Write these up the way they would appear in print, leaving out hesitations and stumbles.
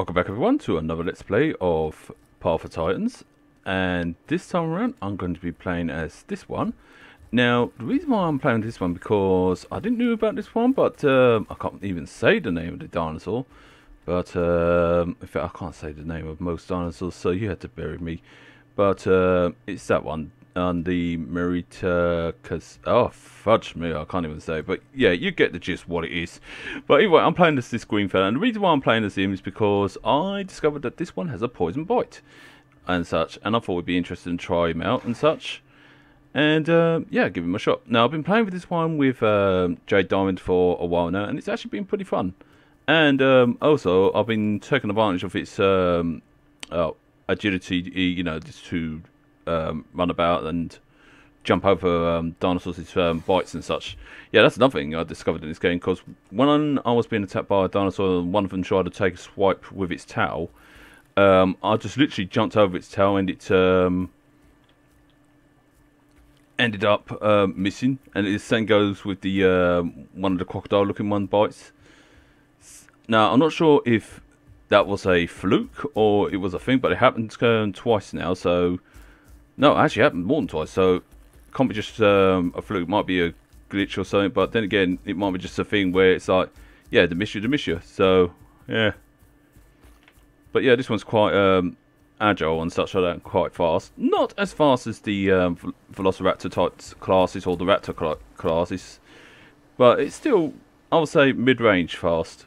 Welcome back everyone to another Let's Play of Path of Titans, and this time around I'm going to be playing as this one. Now the reason why I'm playing this one because I didn't know about this one, but I can't even say the name of the dinosaur, but in fact I can't say the name of most dinosaurs, so you had to bear with me. But it's that one on the Merita, oh fudge me, I can't even say it. But yeah, you get the gist what it is. But anyway, I'm playing as this green fella, and the reason why I'm playing as him is because I discovered that this one has a poison bite and such, and I thought it'd be interesting to try him out and such, and yeah, give him a shot. Now I've been playing with this one with Jade Diamond for a while now, and it's actually been pretty fun. And also I've been taking advantage of its agility, you know, just to run about and jump over dinosaurs' bites and such. Yeah, that's another thing I discovered in this game, because when I was being attacked by a dinosaur and one of them tried to take a swipe with its tail, I just literally jumped over its tail, and it ended up missing. And the same goes with the one of the crocodile looking one bites. Now I'm not sure if that was a fluke or it was a thing, but it happened twice now. So no, it actually happened more than twice, so it can't be just a fluke. It might be a glitch or something, but then again, it might be just a thing where it's like, yeah, they miss you. So yeah, but yeah, this one's quite agile and such like that, quite fast. Not as fast as the Velociraptor type classes or the Raptor classes, but it's still, I would say, mid-range fast.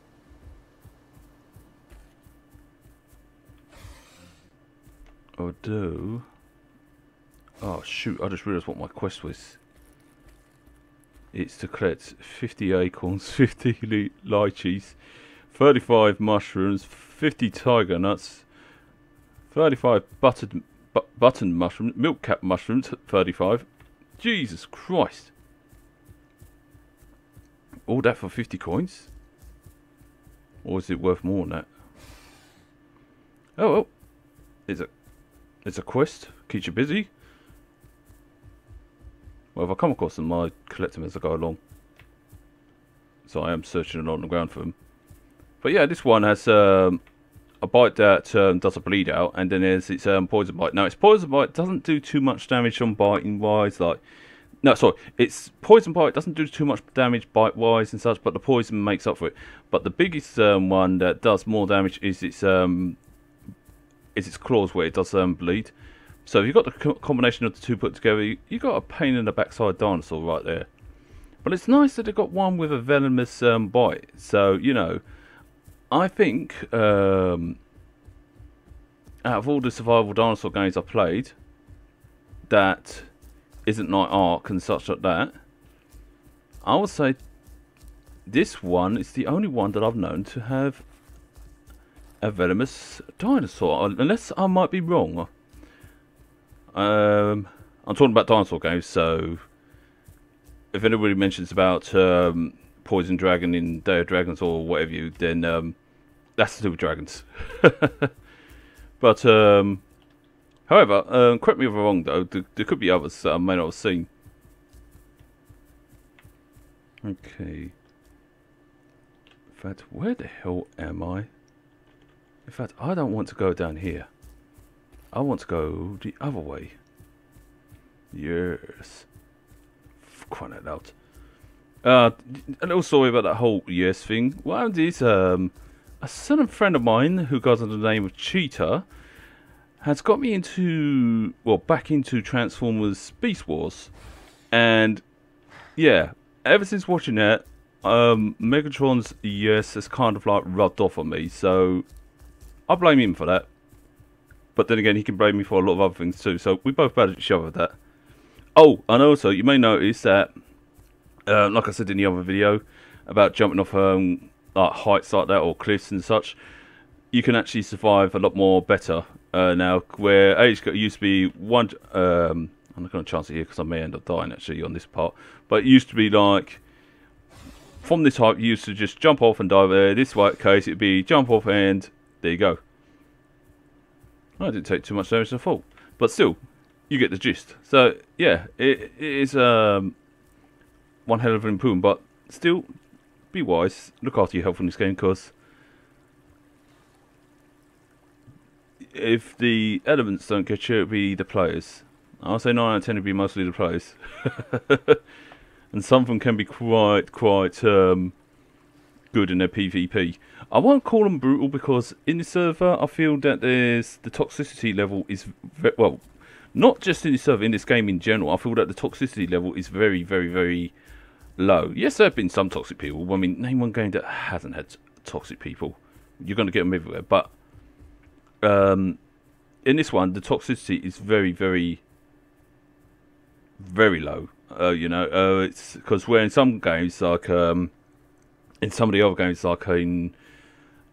Although, oh shoot, I just realised what my quest was. It's to collect 50 acorns, 50 lychees, 35 mushrooms, 50 tiger nuts, 35 button mushrooms, milk cap mushrooms, 35. Jesus Christ. All that for 50 coins? Or is it worth more than that? Oh well. It's a quest. Keeps you busy. Well, if I come across them, I collect them as I go along. So I am searching along the ground for them. But yeah, this one has a bite that does a bleed out, and then there's its poison bite. Now, its poison bite doesn't do too much damage on biting wise. Like, no, sorry, its poison bite doesn't do too much damage bite wise and such, but the poison makes up for it. But the biggest one that does more damage is its claws, where it does bleed. So if you've got the combination of the two put together, you got a pain in the backside dinosaur right there. But it's nice that they got one with a venomous bite. So, you know, I think out of all the survival dinosaur games I've played, that isn't like Ark and such like that, I would say this one is the only one that I've known to have a venomous dinosaur, unless I might be wrong. I'm talking about dinosaur games, so if anybody mentions about Poison Dragon in Day of Dragons or whatever then that's to do with dragons. But however, correct me if I'm wrong though, there could be others that I may not have seen. Okay. In fact, where the hell am I? In fact, I don't want to go down here. I want to go the other way. Yes. Quite out. A little story about that whole yes thing. What happened is, a certain friend of mine who goes under the name of Cheetah has got me into, well, back into Transformers Beast Wars. And yeah, ever since watching that, Megatron's yes has kind of like rubbed off on me. So I blame him for that. But then again, he can blame me for a lot of other things too. So we both bad at each other with that. Oh, and also, you may notice that, like I said in the other video, about jumping off like heights like that or cliffs and such, you can actually survive a lot more better now. Where it used to be one, I'm not going to chance it here because I may end up dying actually on this part. But it used to be like, from this height, you used to just jump off and dive there. This case, it'd be jump off and there you go. I didn't take too much damage to the fall, but still, you get the gist. So yeah, it is one hell of an improvement, but still, be wise, look after your health in this game, because if the elements don't get you, it'll be the players. I'll say 9 out of 10 would be mostly the players. And some of them can be quite good in their PvP. I won't call them brutal because in the server I feel that there's the toxicity level is well, not just in the server, in this game in general. I feel that the toxicity level is very low. Yes, there have been some toxic people. I mean, name one game that hasn't had toxic people. You're going to get them everywhere, but in this one, the toxicity is very low. You know, it's because where in some games, like in some of the other games, like in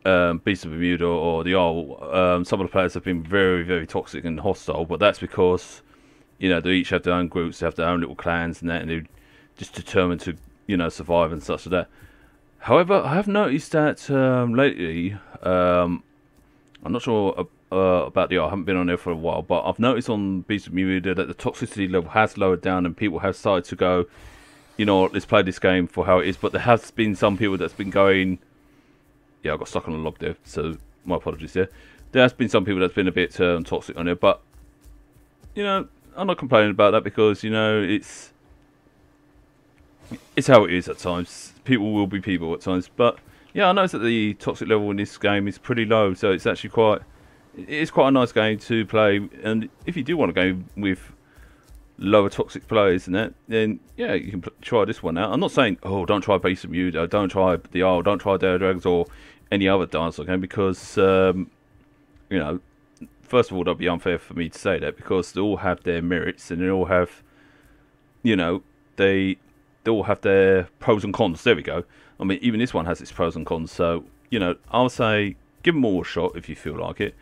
Beast of Bermuda or the Isle, some of the players have been very toxic and hostile. But that's because, you know, they each have their own groups, they have their own little clans and that, and they're just determined to, you know, survive and such like that. However, I have noticed that lately, I'm not sure about the Isle, I haven't been on there for a while, but I've noticed on Beast of Bermuda that the toxicity level has lowered down and people have started to go, you know, let's play this game for how it is. But there has been some people that's been going, yeah, I got stuck on a log there, so my apologies there. There has been some people that's been a bit toxic on there, but, you know, I'm not complaining about that because, you know, it's how it is at times. People will be people at times, but yeah, I noticed that the toxic level in this game is pretty low, so it's actually it is quite a nice game to play. And if you do want to go with lower toxic players and that, then yeah, you can try this one out. I'm not saying, oh, don't try Beast of Bermuda, don't try the Isle, don't try Dare Dragons or any other dinosaur game because, you know, first of all, that'd be unfair for me to say that because they all have their merits and they all have, you know, they all have their pros and cons. There we go. I mean, even this one has its pros and cons. So, you know, I'll say give them all a shot if you feel like it.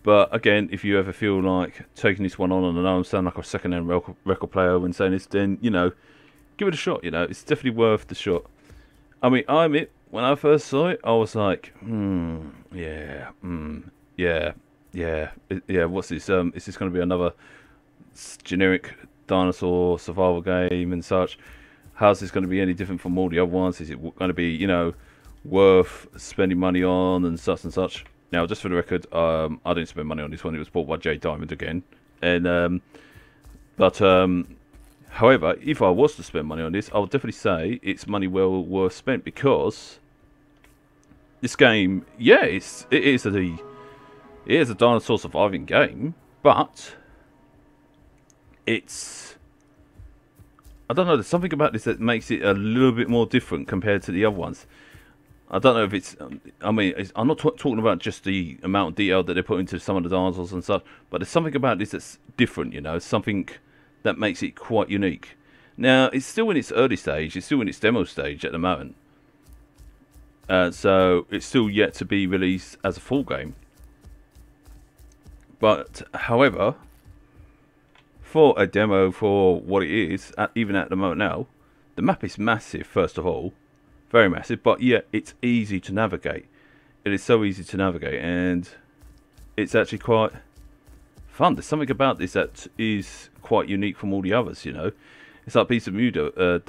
But again, if you ever feel like taking this one on, and I know I'm sounding like a second-hand record player when saying this, then, you know, give it a shot, you know. It's definitely worth the shot. I mean, I admit, when I first saw it, I was like, yeah, what's this? Is this going to be another generic dinosaur survival game and such? How's this going to be any different from all the other ones? Is it going to be, you know, worth spending money on and such and such? Now, just for the record, I didn't spend money on this one. It was bought by J Diamond again. And however, if I was to spend money on this, I would definitely say it's money well worth spent because this game, yeah, it is a dinosaur surviving game, but it's, I don't know, there's something about this that makes it a little bit more different compared to the other ones. I don't know if it's, I mean, I'm not talking about just the amount of detail that they put into some of the dinosaurs and stuff, but there's something about this that's different, you know, something that makes it quite unique. Now, it's still in its early stage, it's still in its demo stage at the moment. So, it's still yet to be released as a full game. But, however, for a demo, for what it is, even at the moment now, the map is massive, first of all. Very massive, but yeah, it's easy to navigate. It is so easy to navigate, and it's actually quite fun. There's something about this that is quite unique from all the others, you know. It's like Beast of Bermuda.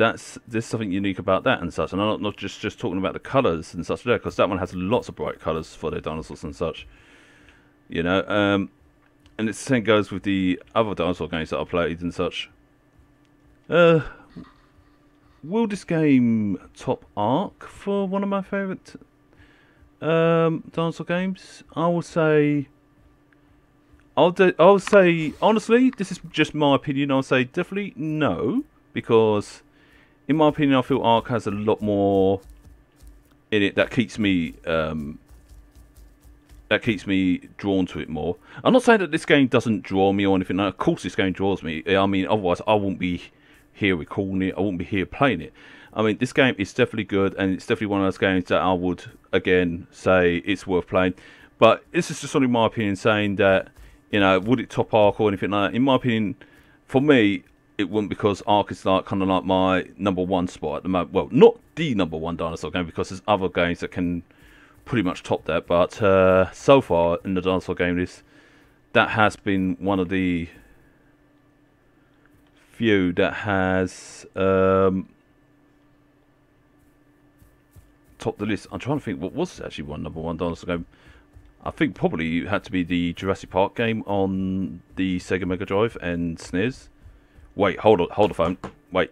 There's something unique about that and such. And I'm not just talking about the colours and such there, because that one has lots of bright colours for their dinosaurs and such. You know, and the same goes with the other dinosaur games that I played and such. Will this game top Ark for one of my favourite dinosaur games? I would say, honestly, this is just my opinion. I'll say definitely no, because in my opinion, I feel Ark has a lot more in it that keeps me drawn to it more. I'm not saying that this game doesn't draw me or anything. Of course, this game draws me. I mean, otherwise, I wouldn't be here recording it, I wouldn't be here playing it. I mean, this game is definitely good, and it's definitely one of those games that I would, again, say it's worth playing. But this is just only my opinion, saying that, you know, would it top Ark or anything like that? In my opinion, for me, it wouldn't, because Ark is like kind of like my #1 spot at the moment. Well, not the #1 dinosaur game, because there's other games that can pretty much top that. But so far in the dinosaur game list, that has been one of the few that has topped the list. I'm trying to think what was actually one #1 dinosaur game. I think probably it had to be the Jurassic Park game on the Sega Mega Drive and SNES. Wait, hold the phone. Wait,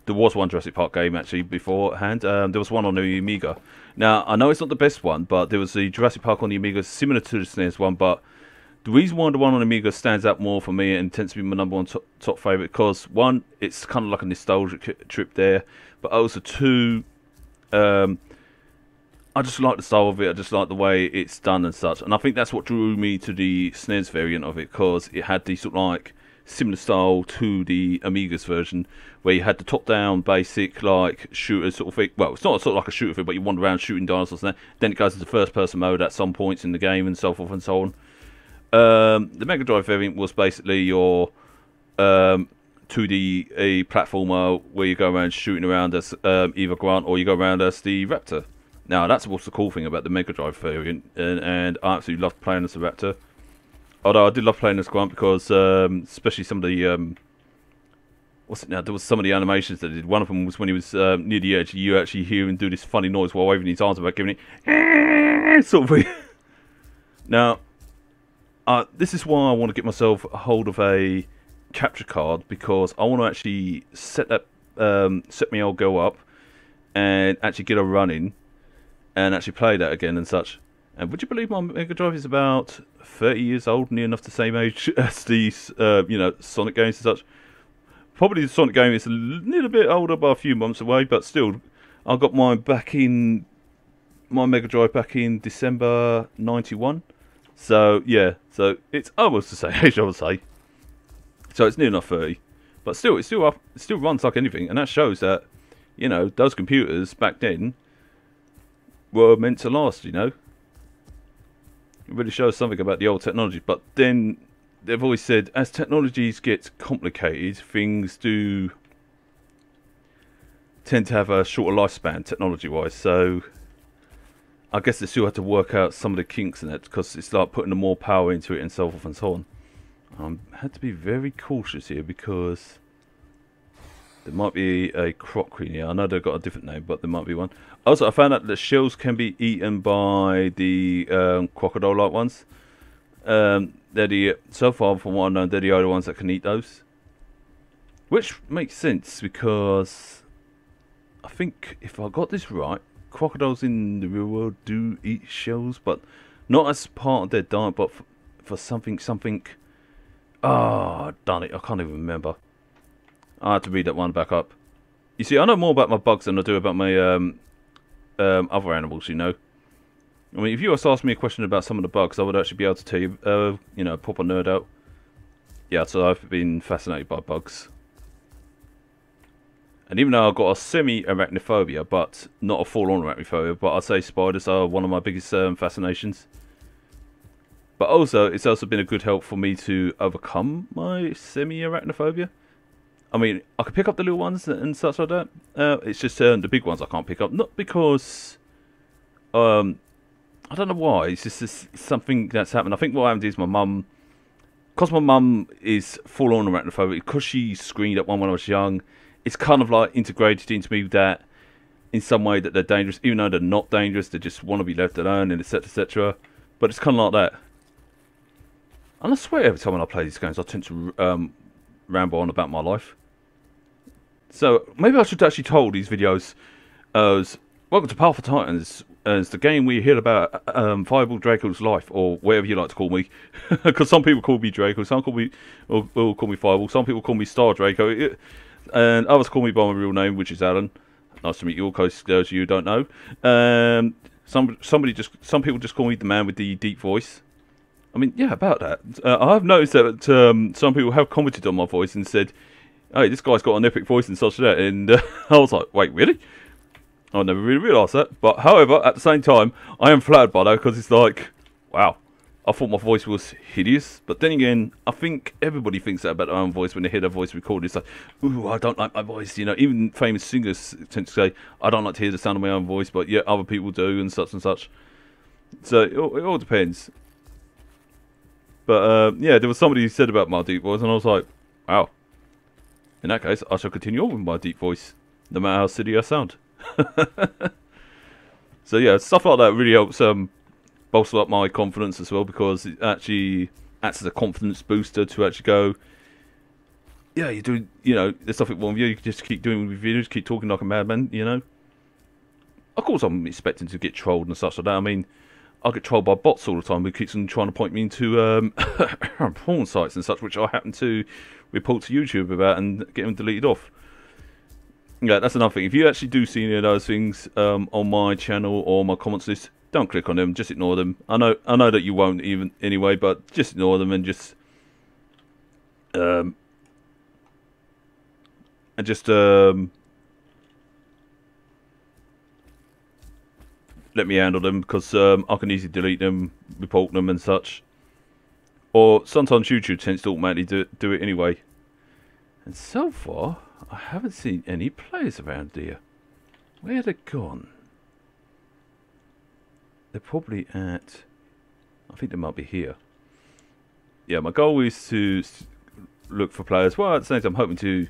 there was one Jurassic Park game actually beforehand. There was one on the Amiga. Now, I know it's not the best one, but there was the Jurassic Park on the Amiga similar to the SNES one, but the reason why the one on Amiga stands out more for me and tends to be my number one top favourite, because one, it's kind of like a nostalgic trip there, but also two, I just like the style of it. I just like the way it's done and such. And I think that's what drew me to the SNES variant of it, because it had the sort of like similar style to the Amiga's version, where you had the top-down basic like shooter sort of thing. Well, it's not sort of like a shooter thing, but you wander around shooting dinosaurs. And then it goes into first-person mode at some points in the game and so forth and so on. The Mega Drive variant was basically your 2D a platformer where you go around shooting around as either Grant or you go around as the Raptor. Now, that's what's the cool thing about the Mega Drive variant, and I absolutely loved playing as the Raptor. Although I did love playing as Grant because, especially some of the, what's it now? There was some of the animations that did. One of them was when he was near the edge, you actually hear him do this funny noise while waving his arms about, giving it sort of thing. Now, this is why I want to get myself a hold of a capture card, because I want to actually set my old girl up and actually get her running and actually play that again and such. And would you believe my Mega Drive is about 30 years old, near enough the same age as these, Sonic games and such. Probably the Sonic game is a little bit older by a few months away, but still, I got my Mega Drive back in December 91. So, yeah, so it's almost the same age, I would say. So it's near enough 30. But still, it still runs like anything, and that shows that, those computers back then were meant to last, It really shows something about the old technology. But then they've always said, as technologies get complicated, things do tend to have a shorter lifespan, technology-wise. So I guess they still have to work out some of the kinks in it, because it's like putting more power into it and so forth and so on. I had to be very cautious here, because there might be a crockery here. I know they've got a different name, but there might be one. Also, I found out that shells can be eaten by the crocodile-like ones. So far, from what I know, they're the only ones that can eat those. Which makes sense, because I think, if I got this right, crocodiles in the real world do eat shells, but not as part of their diet, but for something. Ah, darn it, I can't even remember. I have to read that one back up. You see, I know more about my bugs than I do about my other animals, I mean, if you asked me a question about some of the bugs, I would actually be able to tell you, proper nerd out. Yeah, so I've been fascinated by bugs. And even though I've got a semi-arachnophobia, but not a full-on arachnophobia, but I'd say spiders are one of my biggest fascinations. But also, it's also been a good help for me to overcome my semi-arachnophobia. I mean, I can pick up the little ones and such like that. It's just the big ones I can't pick up. Not because, I don't know why. It's just something that's happened. I think what happened is my mum, because my mum is full-on arachnophobic, because she screened at one when I was young, it's kind of like integrated into me that in some way that they're dangerous, even though they're not dangerous. They just want to be left alone, and etc, etc. But it's kind of like that. And I swear every time when I play these games, I tend to ramble on about my life. So maybe I should actually title these videos as "Welcome to Powerful Titans," as the game we hear about Fireball Draco's life, or whatever you like to call me. Because some people call me Draco, some call me Fireball, some people call me Star Draco, and others call me by my real name, which is Alan. Nice to meet you all, because those of you who don't know. Some people just call me the man with the deep voice. I mean, yeah, about that. I have noticed that some people have commented on my voice and said, "Hey, this guy's got an epic voice and such like that." And I was like, "Wait, really?" I never really realised that. But however, at the same time, I am flattered by that, because it's like, wow, I thought my voice was hideous. But then again, I think everybody thinks that about their own voice when they hear their voice recorded. It's like, ooh, I don't like my voice. Even famous singers tend to say, I don't like to hear the sound of my own voice, but yeah, other people do, and such and such. So it all depends. But yeah, there was somebody who said about my deep voice, and I was like, wow. In that case, I shall continue on with my deep voice, no matter how silly I sound. So yeah, stuff like that really helps bolster up my confidence as well, because it actually acts as a confidence booster to actually go, yeah, you're doing, you know, there's nothing wrong with you. You can just keep doing with videos, keep talking like a madman, you know. Of course, I'm expecting to get trolled and such like that. I mean, I get trolled by bots all the time who keeps on trying to point me into porn sites and such, which I happen to report to YouTube about and get them deleted off. Yeah, that's another thing. If you actually do see any of those things on my channel or my comments list, don't click on them. Just ignore them. I know that you won't even anyway, but just ignore them and just let me handle them, because I can easily delete them, report them and such. Or sometimes YouTube tends to automatically do it anyway. And so far, I haven't seen any players around here. Where are they gone? They're probably at... I think they might be here. Yeah, my goal is to look for players. Well, at the same time, I'm hoping to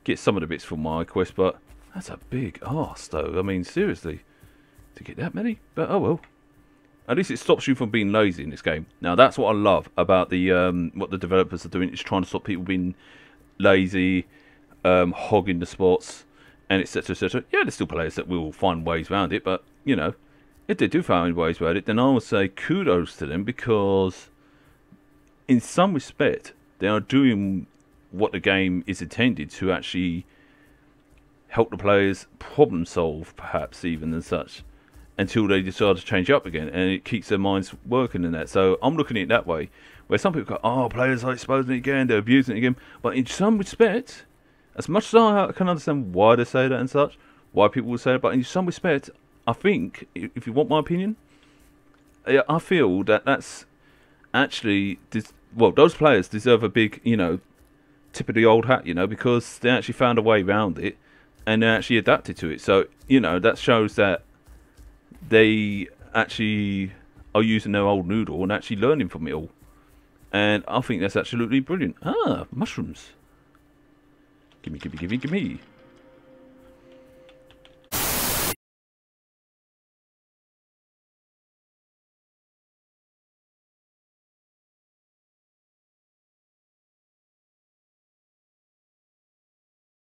get some of the bits from my quest, but that's a big arse, though. I mean, seriously. To get that many? But, oh well. At least it stops you from being lazy in this game. Now, that's what I love about the what the developers are doing. Is trying to stop people being lazy, hogging the spots, and etc, etc. Yeah, there's still players that will find ways around it, but, you know, if they do find ways around it, then I would say kudos to them, because in some respect they are doing what the game is intended to actually help the players problem solve, perhaps even, and such, until they decide to change up again, and it keeps their minds working in that. So I'm looking at it that way, where some people go, oh, players are exposing it again, they're abusing it again, but in some respect, as much as I can understand why they say that and such, why people would say it, but in some respect, I think, if you want my opinion, I feel that that's actually, well, those players deserve a big, you know, tip of the old hat, you know, because they actually found a way around it, and they actually adapted to it. So, you know, that shows that they actually are using their old noodle and actually learning from it all. And I think that's absolutely brilliant. Ah, mushrooms. Gimme, gimme, gimme, gimme.